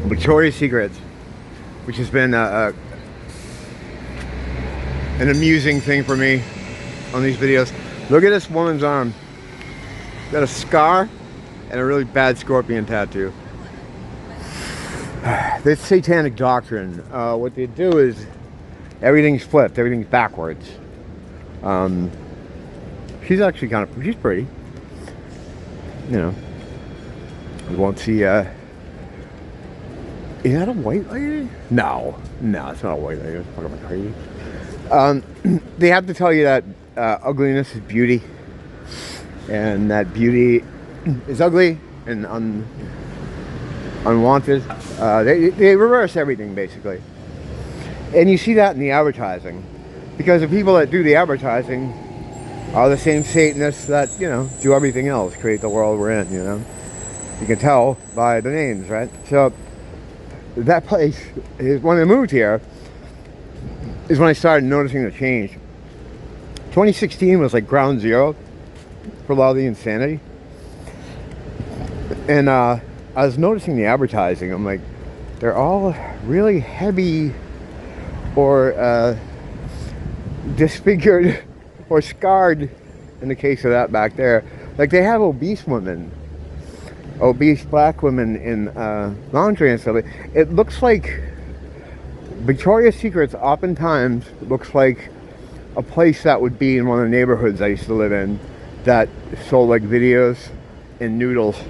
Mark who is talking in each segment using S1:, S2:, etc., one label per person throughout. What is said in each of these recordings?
S1: Victoria's Secrets, which has been an amusing thing for me on these videos. Look at this woman's arm. Got a scar and a really bad scorpion tattoo. This satanic doctrine, what they do is everything's flipped, everything's backwards. She's actually she's pretty. You know, you won't see, is that a white lady? No, it's not a white lady. It's fucking crazy. They have to tell you that ugliness is beauty, and that beauty is ugly and unwanted. They reverse everything, basically. And you see that in the advertising, because the people that do the advertising are the same Satanists that, you know, do everything else, create the world we're in, you know. You can tell by the names, right? So that place, when I moved here, is when I started noticing the change. 2016 was like ground zero for a lot of the insanity. And I was noticing the advertising. I'm like, they're all really heavy or disfigured or scarred, in the case of that back there. Like, they have obese women, obese black women in lingerie and stuff. It looks like Victoria's Secrets oftentimes looks like a place that would be in one of the neighborhoods I used to live in that sold like videos and noodles,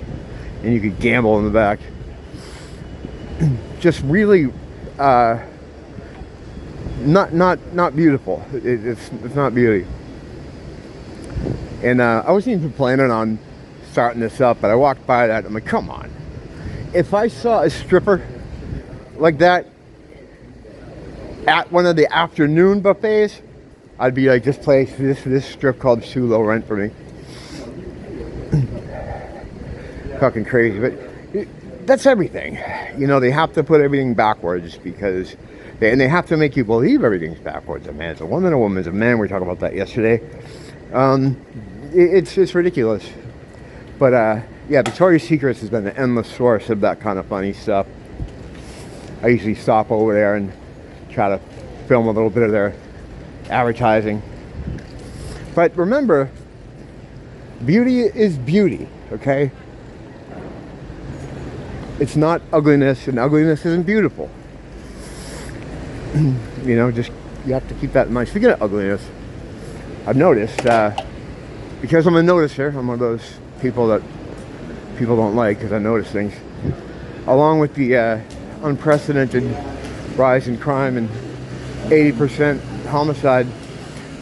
S1: and you could gamble in the back. Just really not beautiful. It's not beauty. And I wasn't even planning on starting this up, but I walked by that. I'm like, come on. If I saw a stripper like that at one of the afternoon buffets, I'd be like, this strip club's too low rent for me. Fucking crazy. But that's everything. You know, they have to put everything backwards because they have to make you believe everything's backwards. A man's a woman, a woman's a man. We were talking about that yesterday. It's ridiculous. But yeah, Victoria's Secrets has been an endless source of that kind of funny stuff. I usually stop over there and try to film a little bit of their advertising. But remember, beauty is beauty, okay? It's not ugliness, and ugliness isn't beautiful. You know, just, you have to keep that in mind. Speaking of ugliness, I've noticed, because I'm a noticer, I'm one of those people that people don't like because I notice things. Along with the unprecedented rise in crime and 80% homicide,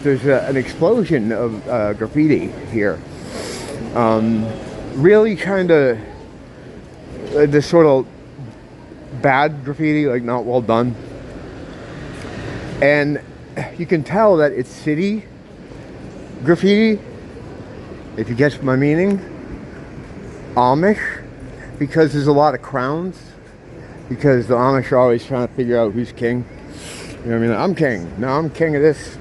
S1: there's an explosion of graffiti here. Really kind of this sort of bad graffiti, like not well done. And you can tell that it's city graffiti, if you guess my meaning. Amish, because there's a lot of crowns, because the Amish are always trying to figure out who's king. You know what I mean? I'm king. No, I'm king of this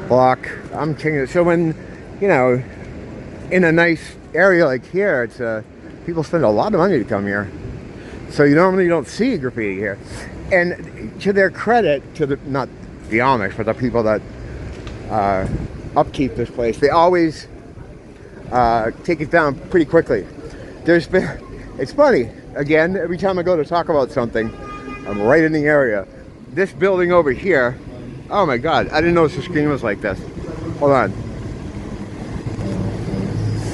S1: block. I'm king of this. So when, you know, in a nice area like here, it's people spend a lot of money to come here. So you normally don't see graffiti here. And to their credit, to the, not the Amish, but the people that upkeep this place, they always take it down pretty quickly. There's been, it's funny, again, every time I go to talk about something, I'm right in the area. This building over here, oh my God, I didn't notice the screen was like this. Hold on.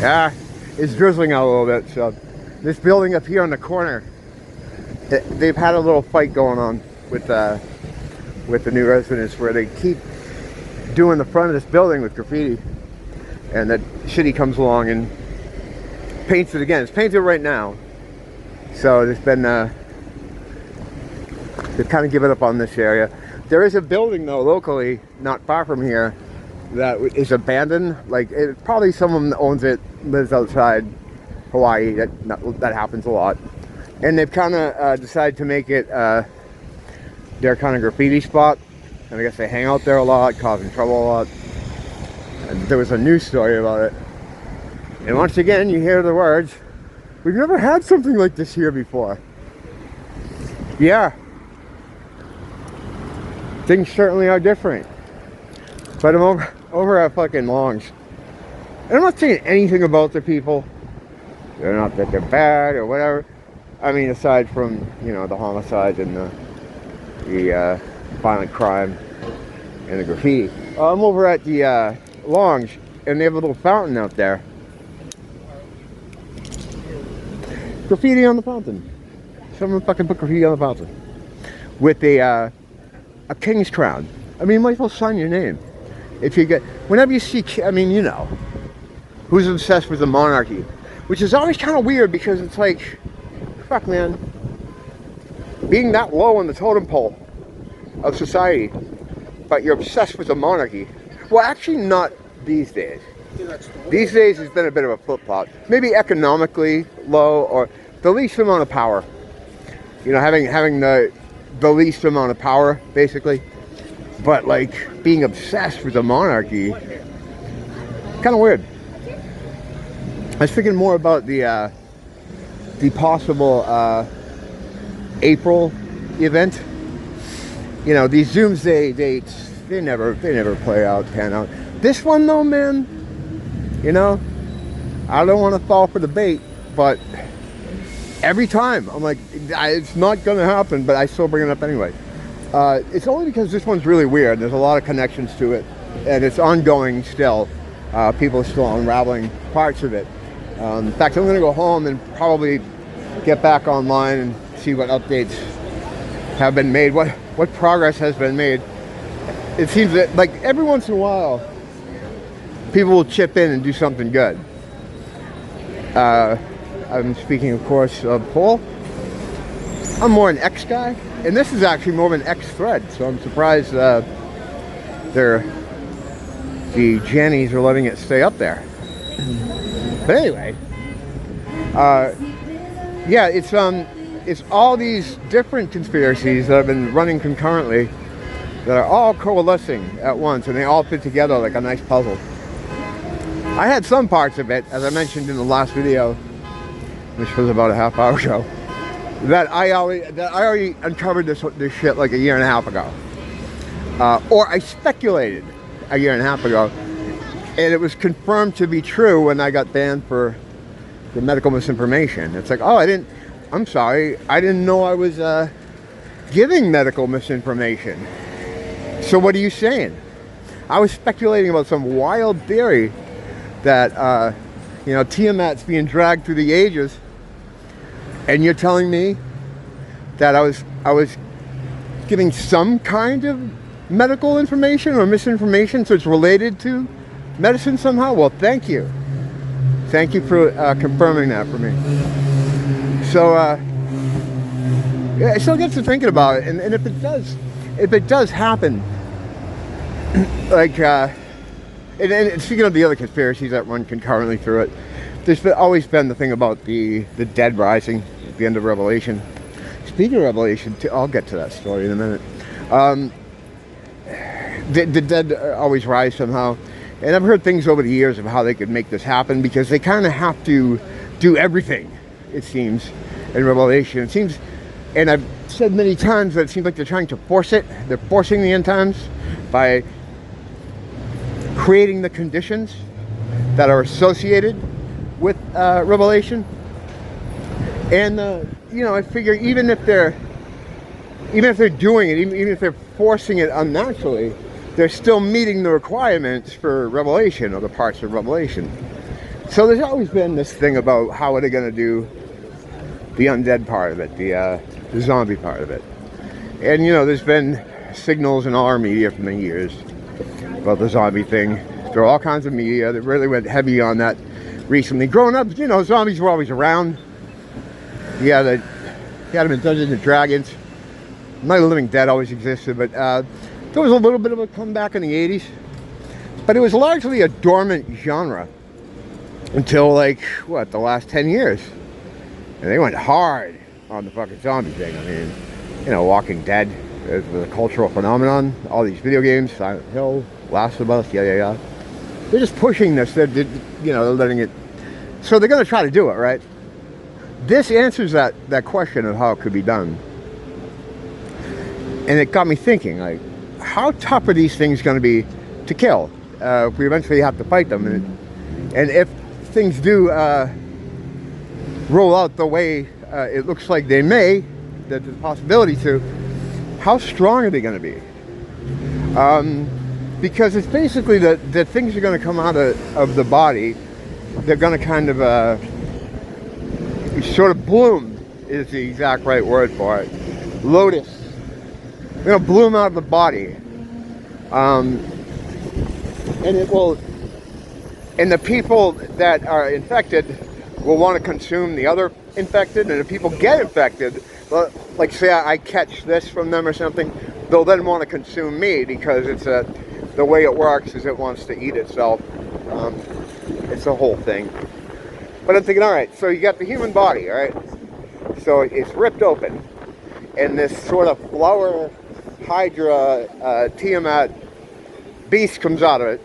S1: Yeah, it's drizzling out a little bit, so this building up here on the corner, they've had a little fight going on with the new residents where they keep doing the front of this building with graffiti, and that city comes along and paints it again. It's painted right now, so there's been they've kind of given up on this area. There is a building though locally not far from here that is abandoned. Like, probably someone that owns it lives outside Hawaii. That happens a lot, and they've kind of decided to make it their kind of graffiti spot, and I guess they hang out there a lot, causing trouble a lot. And there was a news story about it, and once again you hear the words, we've never had something like this here before. Yeah. Things certainly are different. But I'm over at fucking Longs. And I'm not saying anything about the people. They're not that they're bad or whatever. I mean, aside from, you know, the homicides and the violent crime and the graffiti. I'm over at the Longs, and they have a little fountain out there. Graffiti on the fountain. Someone fucking put graffiti on the fountain. With a king's crown. I mean, you might as well sign your name. If you get, whenever you see, I mean, you know, who's obsessed with the monarchy. Which is always kind of weird because it's like, fuck man, being that low on the totem pole of society, but you're obsessed with the monarchy. Well, actually not these days. These days it's been a bit of a flip-flop. Maybe economically low, or the least amount of power. You know, having the least amount of power, basically. But like, being obsessed with the monarchy, kind of weird. I was thinking more about the possible April event. You know, these doomsday dates, they never pan out. This one though, man, you know, I don't want to fall for the bait, but every time I'm like, it's not gonna happen, but I still bring it up anyway. It's only because this one's really weird. There's a lot of connections to it, and it's ongoing still. People are still unraveling parts of it. In fact, I'm going to go home and probably get back online and see what updates have been made, what progress has been made. It seems that, like, every once in a while, people will chip in and do something good. I'm speaking, of course, of Paul. I'm more an X guy, and this is actually more of an X thread, so I'm surprised the Jannies are letting it stay up there. But anyway, yeah, it's all these different conspiracies that have been running concurrently that are all coalescing at once, and they all fit together like a nice puzzle. I had some parts of it, as I mentioned in the last video, which was about a half hour ago, that I already uncovered this shit like a year and a half ago, or I speculated a year and a half ago. And it was confirmed to be true when I got banned for the medical misinformation. It's like, oh, I'm sorry, I didn't know I was giving medical misinformation. So what are you saying? I was speculating about some wild theory that, you know, Tiamat's being dragged through the ages, and you're telling me that I was giving some kind of medical information or misinformation, so it's related to medicine somehow? Well, thank you. Thank you for confirming that for me. So, yeah, it still gets to thinking about it. And if it does happen, like, and speaking of the other conspiracies that run concurrently through it, there's always been the thing about the dead rising at the end of Revelation. Speaking of Revelation, I'll get to that story in a minute. The dead always rise somehow. And I've heard things over the years of how they could make this happen, because they kind of have to do everything, it seems, in Revelation. It seems, and I've said many times that it seems like they're trying to force it. They're forcing the end times by creating the conditions that are associated with Revelation. And, you know, I figure even if they're doing it, even if they're forcing it unnaturally, they're still meeting the requirements for Revelation, or the parts of Revelation. So there's always been this thing about how are they going to do the undead part of it, the zombie part of it. And, you know, there's been signals in all our media for many years about the zombie thing. There are all kinds of media that really went heavy on that recently. Growing up, you know, zombies were always around. Yeah, you had them in Dungeons and Dragons. Night of the Living Dead always existed, but there was a little bit of a comeback in the 80s, but it was largely a dormant genre until, like, what, the last 10 years. And they went hard on the fucking zombie thing. I mean, you know, Walking Dead was a cultural phenomenon. All these video games, Silent Hill, Last of Us, yeah. They're just pushing this. They're, you know, they're letting it. So they're going to try to do it, right? This answers that question of how it could be done. And it got me thinking, like, how tough are these things going to be to kill if we eventually have to fight them? And if things do roll out the way it looks like they may, that there's a possibility to, how strong are they going to be? Because it's basically the things are going to come out of the body. They're going to kind of sort of bloom is the exact right word for it. Lotus. They're going to bloom out of the body. And it will, and the people that are infected will want to consume the other infected, and if people get infected, like say I catch this from them or something, they'll then want to consume me, because it's the way it works is it wants to eat itself. It's a whole thing. But I'm thinking, all right, so you got the human body, all right? So it's ripped open, and this sort of flower Hydra Tiamat beast comes out of it,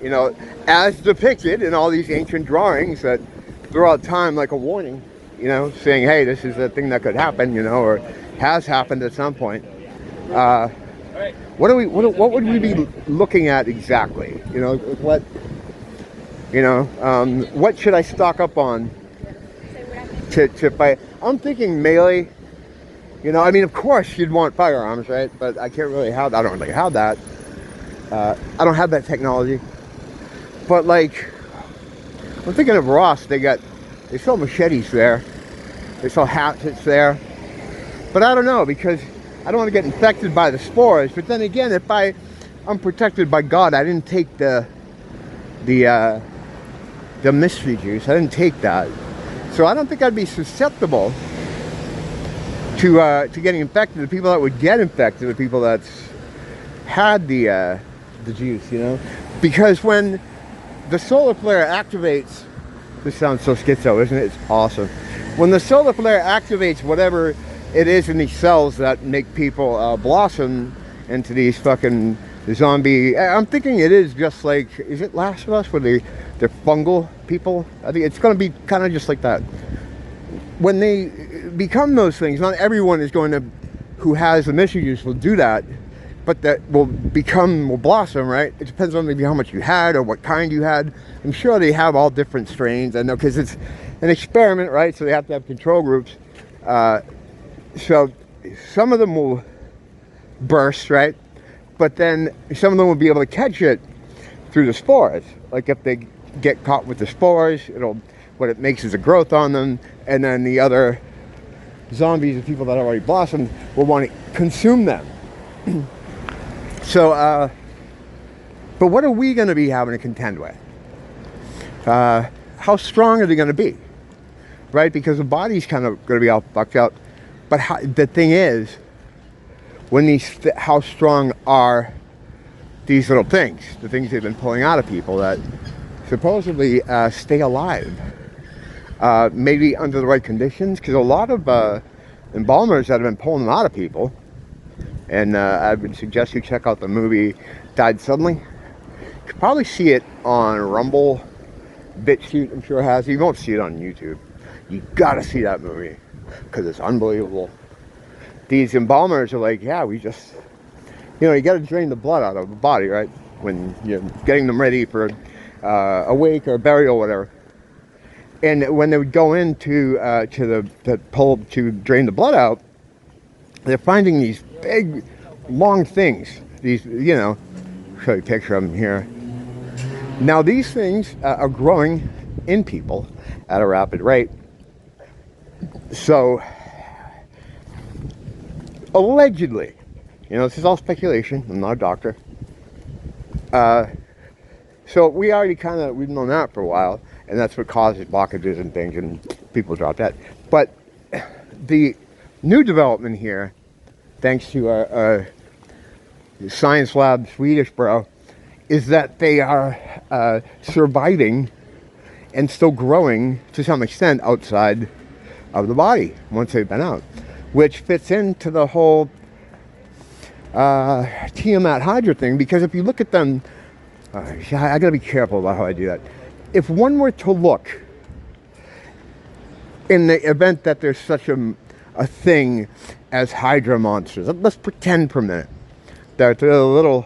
S1: you know, as depicted in all these ancient drawings that throughout time, like a warning, you know, saying, hey, this is a thing that could happen, you know, or has happened at some point. What would we be looking at exactly? You know, what should I stock up on to fight? I'm thinking melee. You know, I mean, of course you'd want firearms, right? But I can't really have that. I don't really have that. I don't have that technology. But like, I'm thinking of Ross. They sell machetes there. They sell hatchets there. But I don't know, because I don't want to get infected by the spores. But then again, if I'm protected by God, I didn't take the mystery juice. I didn't take that. So I don't think I'd be susceptible to getting infected. The people that would get infected are people that's had the juice, you know, because when the solar flare activates, this sounds so schizo, isn't it? It's awesome. When the solar flare activates whatever it is in these cells that make people blossom into these fucking zombie, I'm thinking it is just like, is it Last of Us where they're fungal people? I think it's going to be kind of just like that. When they become those things, not everyone is going to, who has the mystery juice will do that, but that will blossom, right? It depends on maybe how much you had or what kind you had. I'm sure they have all different strains. I know, because it's an experiment, right? So they have to have control groups. So some of them will burst, right? But then some of them will be able to catch it through the spores. Like if they get caught with the spores, what it makes is a growth on them, and then the other zombies, the people that already blossomed, will want to consume them. So, but what are we going to be having to contend with? How strong are they going to be? Right? Because the body's kind of going to be all fucked up. But the thing is, when how strong are these little things? The things they've been pulling out of people that supposedly stay alive. Maybe under the right conditions, because a lot of embalmers that have been pulling them out of people, and I would suggest you check out the movie Died Suddenly. You could probably see it on Rumble, BitChute, I'm sure it has. You won't see it on YouTube. You gotta see that movie, because it's unbelievable. These embalmers are like, yeah, we just, you gotta drain the blood out of the body, right? When you're getting them ready for a wake or a burial or whatever. And when they would go into the pole to drain the blood out, they're finding these big, long things. These, show you a picture of them here. Now these things are growing in people at a rapid rate. So, allegedly, this is all speculation. I'm not a doctor. So we already we've known that for a while. And that's what causes blockages and things, and people drop that. But the new development here, thanks to our science lab Swedish bro, is that they are surviving and still growing to some extent outside of the body once they've been out, which fits into the whole Tiamat Hydra thing. Because if you look at them, I gotta be careful about how I do that. If one were to look, in the event that there's such a a thing as Hydra monsters. Let's pretend for a minute that they're the little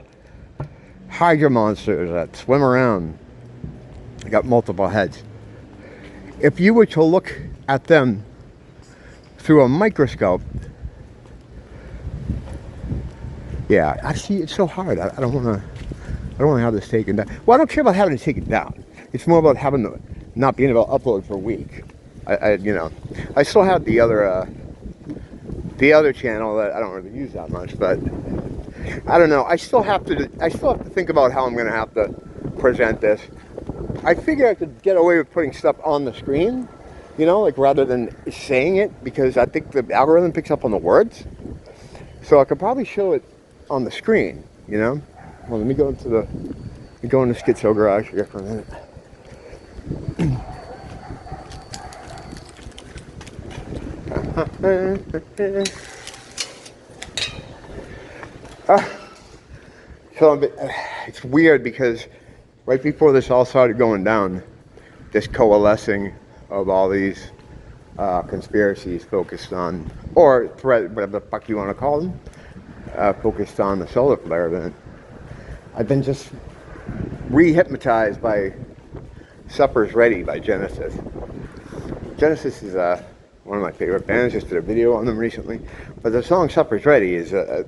S1: Hydra monsters that swim around. They got multiple heads. If you were to look at them through a microscope, yeah, I see. It's so hard. I don't want to have this taken down. Well, I don't care about having it taken down. It's more about having to not being able to upload for a week. I still have the other channel that I don't really use that much, but I don't know. I still have to think about how I'm going to have to present this. I figure I could get away with putting stuff on the screen, like rather than saying it, because I think the algorithm picks up on the words. So I could probably show it on the screen, Well, let me go into the Schizo Garage here for a minute. So it's weird because right before this all started going down, this coalescing of all these conspiracies focused on, or threat, whatever the fuck you want to call them, focused on the solar flare event. I've been just re-hypnotized by Supper's Ready by Genesis. Genesis is one of my favorite bands. Just did a video on them recently. But the song Supper's Ready is a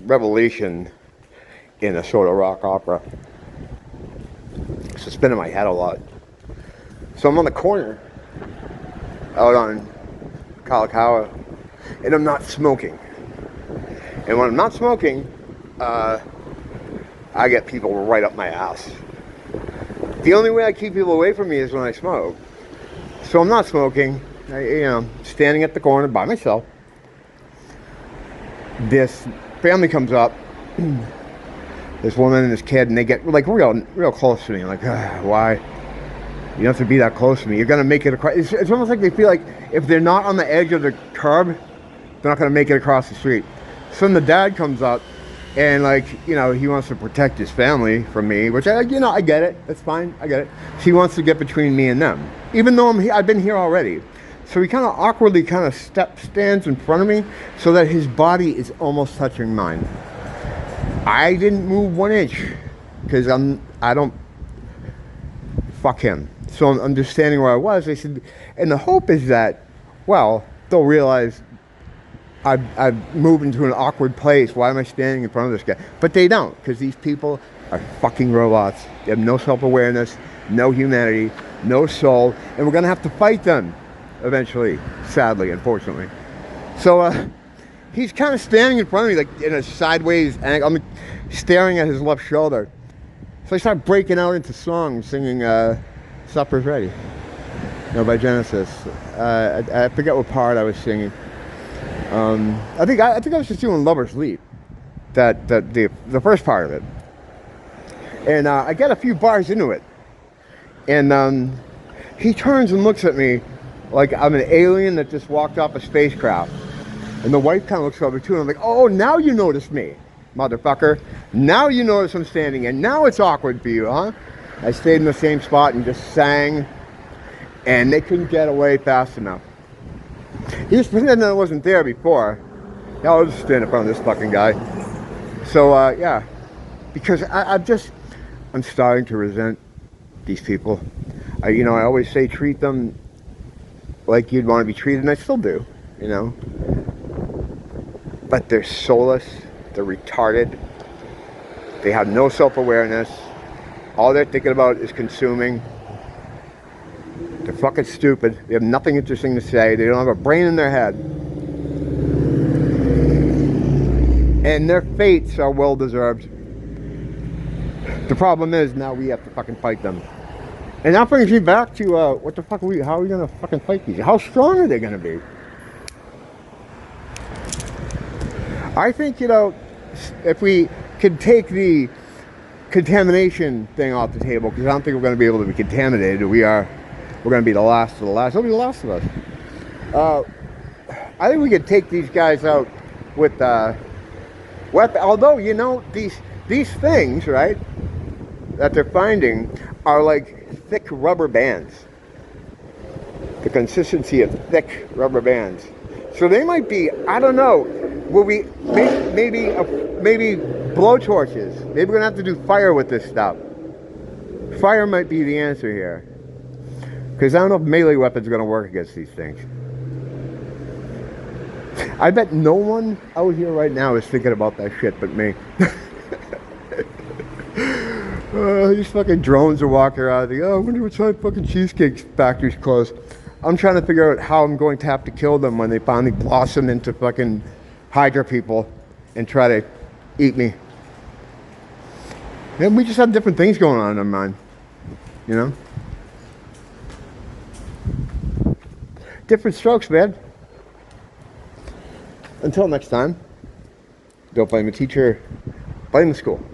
S1: revelation in a sort of rock opera. It's spinning my head a lot. So I'm on the corner out on Kalakaua, and I'm not smoking. And when I'm not smoking, I get people right up my ass. The only way I keep people away from me is when I smoke. So I'm not smoking. Standing at the corner by myself. This family comes up. This woman and this kid, and they get like real close to me. I'm like, why? You don't have to be that close to me. You're gonna make it across. It's almost like they feel like if they're not on the edge of the curb, they're not gonna make it across the street. So then the dad comes up, and he wants to protect his family from me, which I get it. That's fine. I get it. He wants to get between me and them, even though I've been here already. So he kind of awkwardly stands in front of me so that his body is almost touching mine. I didn't move 1 inch because I don't fuck him. So I'm understanding where I was. I said, and the hope is that, well, they'll realize I've moved into an awkward place. Why am I standing in front of this guy? But they don't, because these people are fucking robots. They have no self-awareness, no humanity, no soul, and we're gonna have to fight them eventually, sadly, unfortunately. So he's kind of standing in front of me, like in a sideways angle. I'm staring at his left shoulder. So I start breaking out into songs, singing "Supper's Ready," by Genesis. I forget what part I was singing. I think I was just doing "Lover's Leap," the first part of it, and I got a few bars into it, and he turns and looks at me like I'm an alien that just walked off a spacecraft. And the wife kind of looks over too, and I'm like, oh, now you notice me, motherfucker. Now you notice I'm standing, and now it's awkward for you, huh? I stayed in the same spot and just sang, and they couldn't get away fast enough. He was pretending I wasn't there before. Yeah, I was just standing in front of this fucking guy. So, yeah, because I'm starting to resent these people. I always say treat them like you'd want to be treated, and I still do, But they're soulless, they're retarded, they have no self-awareness, all they're thinking about is consuming. They're fucking stupid, they have nothing interesting to say, they don't have a brain in their head. And their fates are well-deserved. The problem is, now we have to fucking fight them. And that brings me back to, what the fuck how are we gonna fucking fight these? How strong are they gonna be? I think, if we could take the contamination thing off the table, because I don't think we're going to be able to be contaminated. We're going to be the last of the last. They'll be the last of us. I think we could take these guys out with weapons. Although, these things, right, that they're finding are like thick rubber bands. The consistency of thick rubber bands. So they might be, I don't know, will we, maybe blow torches. Maybe we're gonna have to do fire with this stuff. Fire might be the answer here. Because I don't know if melee weapons are gonna work against these things. I bet no one out here right now is thinking about that shit but me. These fucking drones are walking around. I wonder what time fucking cheesecake factory's closed. I'm trying to figure out how I'm going to have to kill them when they finally blossom into fucking Hydra people and try to eat me. And we just have different things going on in our mind, you know? Different strokes, man. Until next time, don't blame the teacher, blame the school.